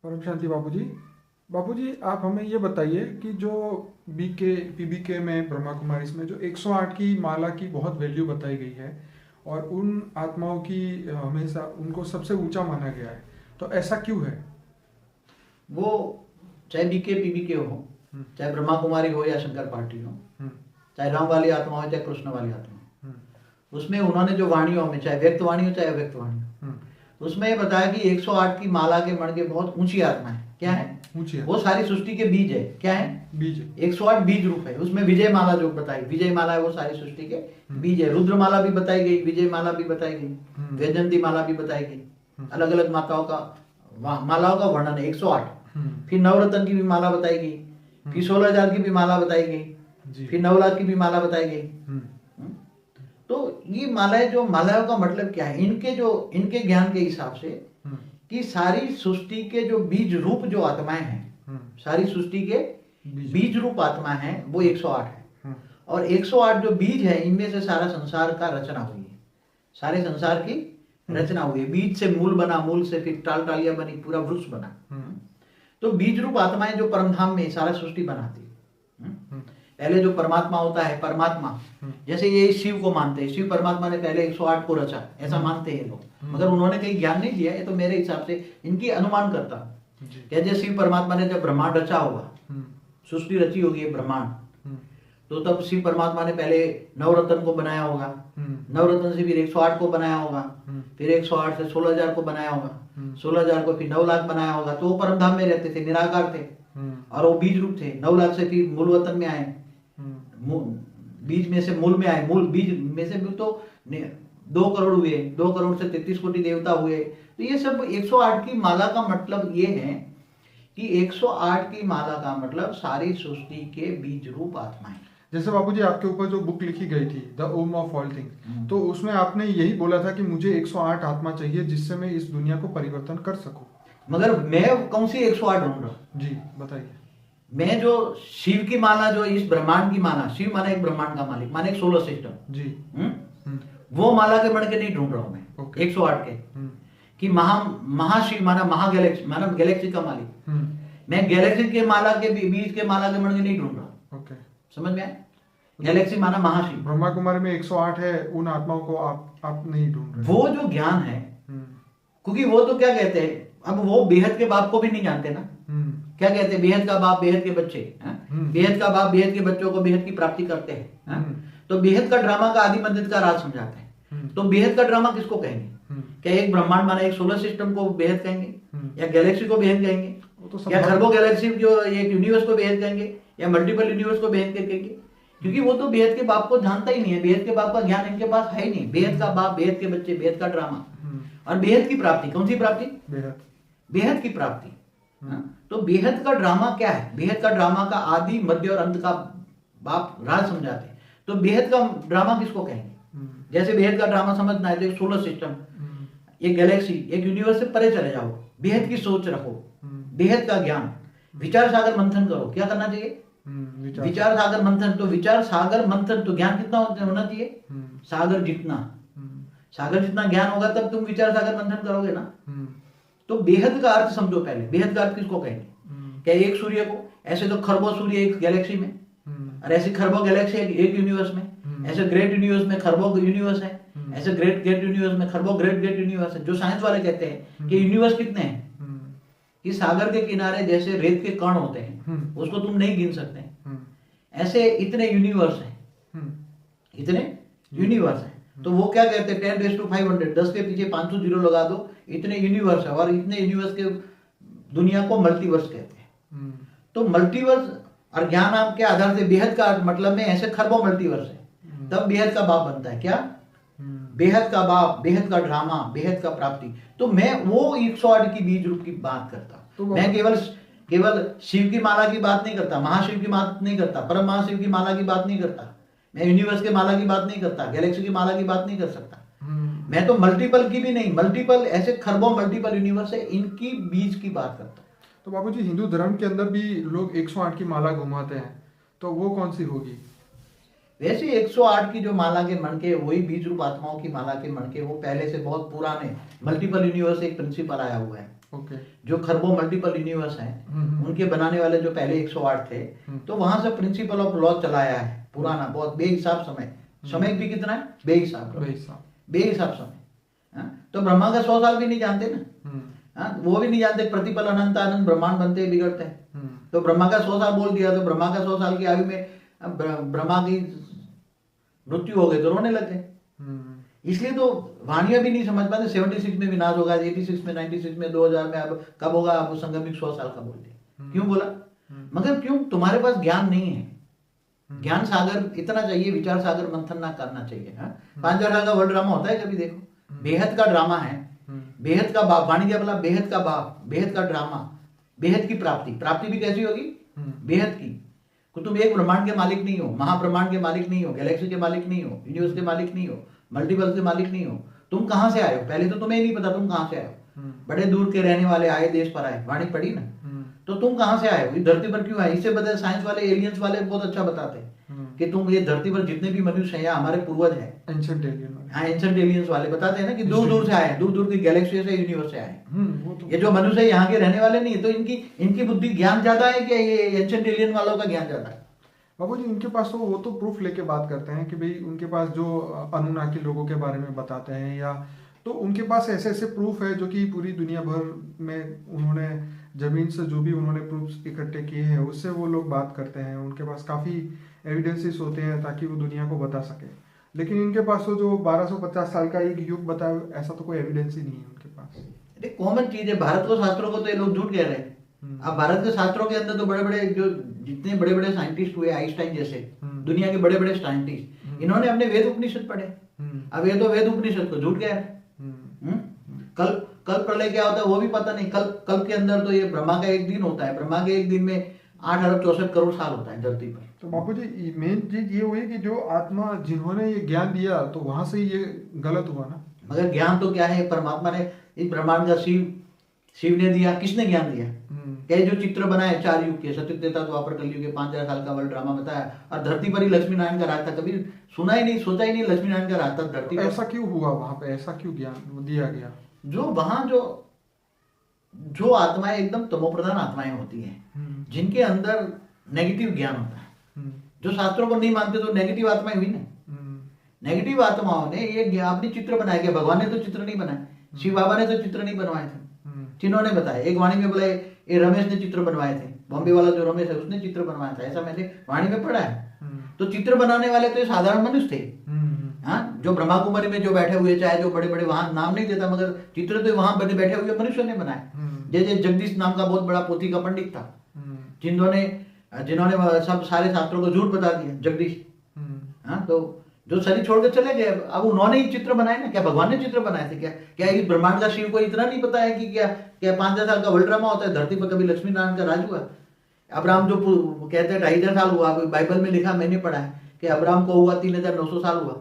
परम शांति बाबूजी। बाबूजी आप हमें ये बताइए कि जो बीके पीबीके में ब्रह्मा कुमारी में जो 108 की माला की बहुत वैल्यू बताई गई है और उन आत्माओं की हमेशा उनको सबसे ऊंचा माना गया है, तो ऐसा क्यों है? वो चाहे बीके पीबीके हो, चाहे ब्रह्मा कुमारी हो या शंकर पार्टी हो, चाहे राम वाली आत्मा हो चाहे कृष्ण वाली आत्मा हो, उसमें उन्होंने जो वाणियों में चाहे व्यक्त वाणी हो चाहे अव्यक्त वाणी हो, उसमें ये बताया कि 108 की माला के मण के बहुत ऊंची आत्मा है। क्या है? ऊंची है। वो सारी सृष्टि के बीज है। क्या है? बीज। 108 बीज रूप है। उसमें विजय माला जो बताई, विजय माला है वो सारी सृष्टि के बीज है। रुद्र माला भी बताई गई, विजय माला भी बताई गई, वैजयंती माला भी बताई गई। अलग अलग माताओं का मालाओं का वर्णन है 108। फिर नवरत्न की भी माला बताई गई, फिर 16,000 की भी माला बताई गई, फिर 9 लाख की भी माला बताई गई। तो ये मालाएं, जो मालाओं का मतलब क्या है, इनके ज्ञान के हिसाब से कि सारी सृष्टि के जो बीज रूप जो आत्माएं हैं, सारी सृष्टि के बीज रूप आत्मा है वो 108 है। और 108 जो बीज है इनमें से सारा संसार का रचना हुई है, सारे संसार की रचना हुई है। बीज से मूल बना, मूल से फिर टाल टालियां बनी, पूरा वृक्ष बना। तो बीज रूप आत्माएं जो परमधाम में सारा सृष्टि बनाती है। पहले जो परमात्मा होता है, परमात्मा जैसे ये शिव को मानते हैं, शिव परमात्मा ने पहले 108 को रचा, ऐसा मानते हैं लोग, मगर उन्होंने कहीं ज्ञान नहीं दिया। ये तो मेरे हिसाब से इनकी अनुमान करता जैसे शिव परमात्मा ने जब ब्रह्मांड रचा होगा, सृष्टि रची होगी ब्रह्मांड, तो तब शिव परमात्मा ने पहले नवरत्न को बनाया होगा, नवरत्न से फिर 108 को बनाया होगा, फिर 108 से 16,000 को बनाया होगा, 16,000 को फिर 9 लाख बनाया होगा। तो वो परमधाम में रहते थे, निराकार थे और वो बीज रूप थे। 9 लाख से फिर मूल वतन में आए, बीज में से मूल में आए, मूल बीज में से तो 2 करोड़ हुए, 2 करोड़ से 33 कोटि देवता हुए। तो ये सब 108 की माला का मतलब ये है कि 108 की माला का मतलब सारी सृष्टि के बीज रूप आत्माएं। जैसे बाबूजी आपके ऊपर जो बुक लिखी गई थी the Om of all things, तो उसमें आपने यही बोला था कि मुझे 108 आत्मा चाहिए जिससे मैं इस दुनिया को परिवर्तन कर सकूं। मगर मैं कौन सी 108 ढूंढ रहा हूं? जी बताइए। मैं जो शिव की माला, जो इस ब्रह्मांड की माला, शिव माना एक ब्रह्मांड का मालिक, माने एक सोलर सिस्टम जी, वो माला के मण के नहीं ढूंढ रहा हूं मैं। 108 के कि महाशिव माना महागैलेक्सी, माना गैलेक्सी का मालिक। मैं गैलेक्सी के माला के बीज के माला के मण के नहीं ढूंढ रहा। ओके, समझ में आया? गैलेक्सी माना महाशिव। ब्रह्मा कुमारी में 108 है, उन आत्माओं को आप नहीं ढूंढ रहे। वो जो ज्ञान है, क्योंकि वो तो क्या कहते हैं, अब वो बेहद के बाप को भी नहीं जानते ना। क्या कहते हैं? बेहद का बाप बेहद के बच्चे, बेहद का बाप बेहद के बच्चों को बेहद की प्राप्ति करते हैं। तो बेहद का ड्रामा का आदि मध्य का राज समझाते हैं। तो बेहद का ड्रामा किसको कहेंगे? क्या एक ब्रह्मांड माना एक सोलर सिस्टम को बेहद कहेंगे, या गैलेक्सी को बेहद कहेंगे, या खरबों गैलेक्सी जो एक यूनिवर्स को बेहद कहेंगे, या मल्टीपल यूनिवर्स को बेहद कहेंगे? क्योंकि वो तो बेहद के बाप को जानता ही नहीं है, बेहद के बाप का ज्ञान इनके पास है ही नहीं। बेहद का बाप, बेहद के बच्चे, बेहद का ड्रामा और बेहद की प्राप्ति। कौन सी प्राप्ति? बेहद की प्राप्ति। तो बेहद का ड्रामा क्या है? बेहद का ड्रामा का आदि मध्य और अंत का बाप राज समझाते हैं। तो बेहद का ड्रामा किसको कहेंगे? जैसे बेहद का ड्रामा समझना है तो एक सोलर सिस्टम, एक गैलेक्सी, एक यूनिवर्स से परे चले जाओ, बेहद की सोच रखो, बेहद का ज्ञान, विचार सागर मंथन करो। क्या करना चाहिए? विचार सागर मंथन। तो विचार सागर मंथन, तो ज्ञान कितना होना चाहिए? सागर जितना। सागर जितना ज्ञान होगा तब तुम विचार सागर मंथन करोगे ना। तो बेहद का अर्थ समझो पहले। बेहद का अर्थ किसको कहेंगे? क्या एक सूर्य को? ऐसे तो खरबों सूर्य एक गैलेक्सी में, और ऐसे खरबों गैलेक्सी एक यूनिवर्स में, ऐसे ग्रेट यूनिवर्स में खरबों यूनिवर्स है, ऐसे ग्रेट यूनिवर्स में खरबों ग्रेट यूनिवर्स है। जो साइंस वाले कहते हैं कि यूनिवर्स कितने हैं, कि सागर के किनारे जैसे रेत के कण होते हैं, उसको तुम नहीं गिन सकते, ऐसे इतने यूनिवर्स हैं, इतने यूनिवर्स हैं। तो वो क्या कहते हैं? 10⁵ 10 के पीछे 500 जीरो लगा दो, इतने यूनिवर्स है। और इतने यूनिवर्स के दुनिया को मल्टीवर्स कहते हैं। तो मल्टीवर्स और ज्ञान नाम के आधार से बेहद का मतलब में ऐसे खरबों मल्टीवर्स है, तब बेहद का बाप बनता है। क्या? बेहद का बाप, बेहद का ड्रामा, बेहद का प्राप्ति। तो मैं वो 108 की बीज रूप की बात करता। तो मैं केवल शिव की माला की बात नहीं करता, महाशिव की बात नहीं करता, परम महाशिव की माला की बात नहीं करता, मैं यूनिवर्स के माला की बात नहीं करता, गैलेक्सी की माला की बात नहीं कर सकता। मैं तो मल्टीपल की भी नहीं, मल्टीपल ऐसे खरबों मल्टीपल यूनिवर्स है, इनकी बीज की बात करता। तो बाबूजी हिंदू धर्म के अंदर भी लोग 108 की माला घुमाते हैं, तो वो कौन सी होगी? वैसे 108 की जो माला के मणके, वही बीज रूप आत्माओं की माला के मणके, वो पहले से बहुत पुराने मल्टीपल यूनिवर्स एक प्रिंसिपल आया हुआ है। ओके। जो खरबों मल्टीपल यूनिवर्स हैं उनके बनाने वाले जो पहले 108 थे, तो वहां से प्रिंसिपल ऑफ लॉ चलाया है पुराना, बहुत बेहिसाब समय भी कितना है, बेहिसाब समय। तो ब्रह्मा का 100 साल भी नहीं जानते ना, वो भी नहीं जानते प्रतिपल अनंत आनंद ब्रह्मांड बनते बिगड़ते हैं। तो ब्रह्मा का 100 साल बोल दिया, तो ब्रह्मा का 100 साल की आयु में ब्रह्मा की मृत्यु हो गई तो रोने लग गए। इसलिए तो वाणियां भी नहीं समझ पाते। 76 में विनाश होगा, 86 में, 96 में, 2000 में, अब कब होगा, अब संगमिक 100 साल का बोल दिया। क्यों बोला? मगर क्यों? तुम्हारे पास ज्ञान नहीं है। ज्ञान सागर इतना चाहिए, विचार सागर मंथन ना करना चाहिए। 5000 साल का वर्ल्ड ड्रामा होता है कभी देखो? बेहद का ड्रामा है, बेहद का बाप, वाणिज्य बोला बेहद का बाप, बेहद का ड्रामा, बेहद की प्राप्ति भी कैसी होगी? बेहद की। तुम एक ब्रह्मांड के मालिक नहीं हो, महाब्रह्मांड के मालिक नहीं हो, गैलेक्सी के मालिक नहीं हो, यूनिवर्स के मालिक नहीं हो, मल्टीवर्स के मालिक नहीं हो। तुम कहां से आए हो? पहले तो तुम्हें नहीं पता तुम कहां से आए हो। बड़े दूर के रहने वाले आए, देश पर आए, वाणी पढ़ी ना, तो तुम कहां से आए हो, इस धरती पर क्यों आए? इससे बता, साइंस वाले, एलियंस वाले बहुत अच्छा बताते हैं कि तुम ये धरती पर जितने भी मनुष्य हैं हमारे पूर्वज हैं, एंशिएंट एलियंस वाले बताते हैं ना कि दूर दूर से आए, दूर दूर की गैलेक्सी से, यूनिवर्स से आए। ये जो मनुष्य यहाँ के रहने वाले नहीं है, तो इनकी बुद्धि ज्ञान ज्यादा है कि ये एंशिएंट एलियन वालों का ज्ञान ज्यादा है? बाबू जी उनके पास तो वो तो प्रूफ लेके बात करते हैं कि भाई उनके पास जो अनुनाकी लोगों के बारे में बताते हैं, या तो उनके पास ऐसे ऐसे प्रूफ है जो कि पूरी दुनिया भर में उन्होंने जमीन से जो भी उन्होंने प्रूफ इकट्ठे किए हैं उससे वो लोग बात करते हैं। उनके पास काफ़ी एविडेंसेस होते हैं ताकि वो दुनिया को बता सके। लेकिन इनके पास तो जो 1250 साल का एक युग बताया, ऐसा तो कोई एविडेंस ही नहीं है उनके पास। कॉमन चीज है, भारत को शास्त्रों को तो ये लोग झूठ कह रहे हैं। अब भारत के शास्त्रों के अंदर तो बड़े बड़े जो जितने बड़े बड़े साइंटिस्ट हुए, आइंस्टाइन जैसे दुनिया के बड़े बड़े साइंटिस्ट, इन्होंने अपने वेद उपनिषद पढ़े। अब ये तो वेद उपनिषद को झूठ कह रहे। कल प्रलय क्या होता है वो भी पता नहीं। कल के अंदर तो ये ब्रह्मा का एक दिन होता है, ब्रह्मा के एक दिन में 8 अरब 64 करोड़ साल होता है धरती पर। तो बापू जी मेन चीज ये हुई कि जो आत्मा जिन्होंने ये ज्ञान दिया तो वहां से ये गलत हुआ ना। मगर ज्ञान तो क्या है, परमात्मा ने इस ब्रह्मांड का शिव ने दिया। किसने ज्ञान दिया? क्या जो चित्र बनाए 4 युग के, सत्युग त्रेता द्वापर कलयुग के 5000 साल का वर्ल्ड ड्रामा बताया, और धरती पर ही लक्ष्मी नारायण का राज था। कभी सुना ही नहीं, सोचा ही नहीं लक्ष्मी नारायण का राज था धरती पर। ऐसा क्यों हुआ वहां पे? ऐसा क्यों ज्ञान दिया गया? जो वहां जो आत्माएं एकदम तमोप्रधान आत्माएं होती हैं, जिनके अंदर नेगेटिव ज्ञान होता है, जो शास्त्रों को नहीं मानते, तो नेगेटिव आत्माएं हुई ना। नेगेटिव आत्माओं ने ये अपनी चित्र बनाए। क्या भगवान ने तो चित्र नहीं बनाए, शिव बाबा ने तो चित्र नहीं बनवाए थे, जिन्होंने बताया। एक वाणी में बोला ये रमेश ने चित्र बनवाए थे, बॉम्बे वाला जो रमेश है उसने चित्र बनवाया था, ऐसा मैंने वाणी में पढ़ा है। तो चित्र बनाने वाले तो ये साधारण मनुष्य थे। हाँ, जो ब्रह्मा कुमारी में जो बैठे हुए, चाहे जो बड़े बड़े, वहां नाम नहीं देता, मगर चित्र तो वहां बने बैठे हुए मनुष्य ने बनाए। जैसे जगदीश नाम का बहुत बड़ा पोथी का पंडित था, जिन्होंने सब सारे शास्त्रों को झूठ बता दिया, जगदीश। हाँ, तो जो शरीर छोड़कर चले गए, अब उन्होंने ही चित्र बनाए ना। क्या भगवान ने चित्र बनाए थे? क्या इस ब्रह्मांड का शिव को इतना नहीं पता है कि क्या 5000 साल का वर्ल्ड ड्रामा होता है धरती पर? कभी लक्ष्मी नारायण का राज हुआ? अब्राहम जो कहते हैं 2500 साल हुआ, बाइबल में लिखा, मैंने पढ़ा है कि अब्राहम को हुआ 3900 साल हुआ।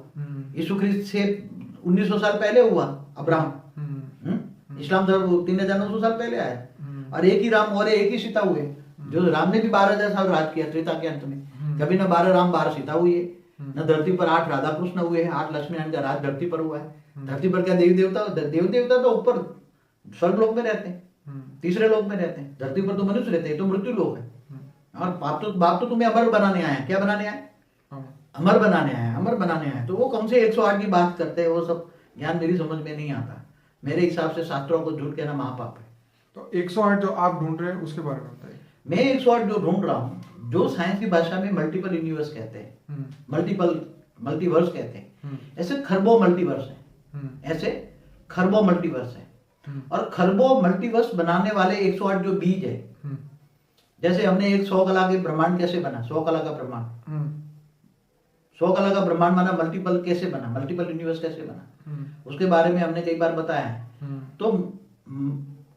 यीशु ख्रिस्त से 1900 साल पहले हुआ अब्राहम। इस्लाम धर्म 3900 साल पहले आया। और एक ही राम और एक ही सीता हुए, जो राम ने भी 12000 साल राज किया त्रेता के अंत में। कभी ना 12 राम 12 सीता हुई है, न धरती पर 8 राधा कृष्ण हुए हैं, 8 लक्ष्मी नारायण का राज धरती पर हुआ है। धरती पर क्या देवी देवता तो ऊपर स्वर्ग लोक में रहते हैं, तीसरे लोक में रहते हैं। धरती पर तो मनुष्य रहते हैं, तो मृत्यु लोक है। और बाप तो तुम्हें अमर बनाने आए। क्या बनाने आए? अमर बनाने आए, अमर बनाने आए। तो वो कम से 108 की बात करते हैं। वो सब ज्ञान मेरी समझ में नहीं आता। मेरे हिसाब से शास्त्रों को झूठ कहना महापाप है। तो 108 जो आप ढूंढ रहे हैं उसके बारे में बताइए। मैं 108 जो ढूंढ रहा हूँ, जो साइंस की भाषा में मल्टीपल यूनिवर्स कहते हैं, मल्टीवर्स कहते हैं, ऐसे खरबों मल्टीवर्स है, ऐसे खरबों मल्टीवर्स है। और खरबों मल्टीवर्स बनाने वाले 108 जो बीज है, जैसे हमने एक 100 कला के ब्रह्मांड कैसे बना, 100 कला का ब्रह्मांड, 100 कला का ब्रह्मांड बना, मल्टीपल कैसे बना, मल्टीपल यूनिवर्स कैसे बना, उसके बारे में हमने कई बार बताया है। तो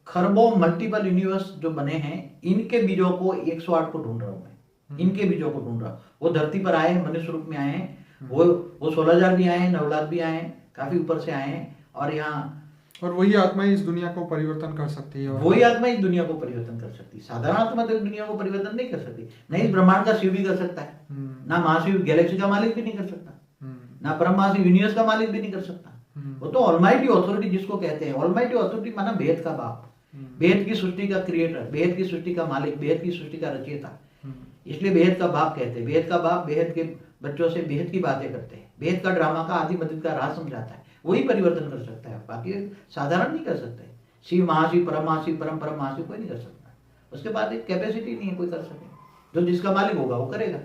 खरबों मल्टीपल यूनिवर्स जो बने हैं, इनके बीजों को 108 को ढूंढ रहा हूं मैं। इनके बीजों को ढूंढ रहा हूं। वो धरती पर आए हैं, मनुष्य रूप में आए हैं। वो 16,000 भी आए हैं, 9 लाख भी आए हैं, काफी ऊपर से आए हैं। और यहाँ और वही आत्मा इस दुनिया को परिवर्तन कर सकती है। वही आत्मा इस दुनिया को परिवर्तन कर सकती है। साधारण आत्मा तो दुनिया को परिवर्तन नहीं कर सकती। नहीं, इस ब्रह्मांड का शिव भी कर सकता है, ना महाशिव गैलेक्सी का मालिक भी नहीं कर सकता, ना परम महाशिव यूनिवर्स का मालिक भी नहीं कर सकता। वो तो ऑलमाइटी ऑथोरिटी जिसको कहते हैं, ऑलमाइटी ऑथोरिटी माना भेद का बाप, बेहद की सृष्टि का क्रिएटर, बेहद की सृष्टि का मालिक, बेहद की सृष्टि का रचयिता। इसलिए बेहद का बाप कहते हैं। बेहद का बाप बेहद के बच्चों से बेहद की बातें करते हैं, बेहद का ड्रामा का आदि मदद का राह समझाता है, वही परिवर्तन कर सकता है, बाकी साधारण नहीं कर सकते। शिव महाशिव, परम महाशिव, परम परम महाशिव कोई नहीं कर सकता। उसके बाद एक कैपेसिटी नहीं है कोई कर सके। जो जिसका मालिक होगा वो करेगा।